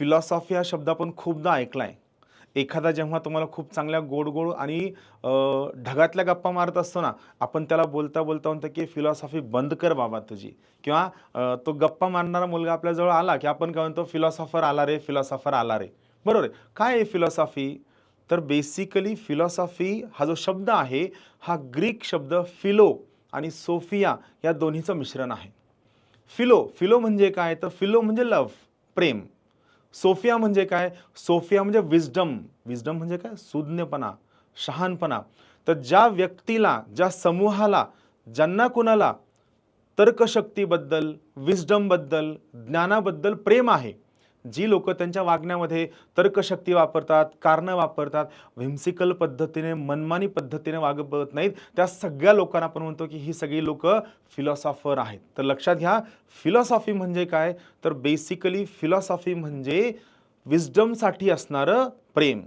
Philosophy हा शब्द आपण खूपदा ऐकलाय. एखादा जेव्हा तुम्हाला खूप चांगल्या गोड-गोड आणि ढगातल्या गप्पा मारत असतो ना, आपण त्याला बोलता-बोलता म्हणतो, की "फिलॉसॉफी बंद कर बाबा तुझी." किंवा तो गप्पा मारणारा मुलगा आपल्याजवळ आला, की आपण काय म्हणतो, "फिलॉसॉफर आला रे, फिलॉसॉफर आला रे." बरोबर आहे. काय आहे फिलॉसॉफी? तर बेसिकली फिलॉसॉफी हा जो शब्द आहे, हा ग्रीक शब्द फिलो आणि सोफिया या दोन्हीचं मिश्रण आहे. फिलो म्हणजे काय? तर फिलो म्हणजे लव्ह, प्रेम. सोफिया म्हणजे काय? सोफिया म्हणजे विस्डम. विस्डम म्हणजे काय? सुज्ञपणा, शहाणपणा. तर ज्या व्यक्तीला, ज्या समूहाला, ज्यांना कुणाला तर्कशक्तीबद्दल, विस्डमबद्दल, ज्ञानाबद्दल प्रेम आहे, जी लोकं त्यांच्या वागण्यामध्ये तर्कशक्ती वापरतात, कारणं वापरतात, व्हिम्सिकल पद्धतीने, मनमानी पद्धतीने वागत नाहीत, त्या सगळ्या लोकांना आपण म्हणतो, की ही सगळी लोकं फिलॉसॉफर आहेत. तर लक्षात घ्या, फिलॉसॉफी म्हणजे काय? तर बेसिकली फिलॉसॉफी म्हणजे विस्डमसाठी असणारं प्रेम.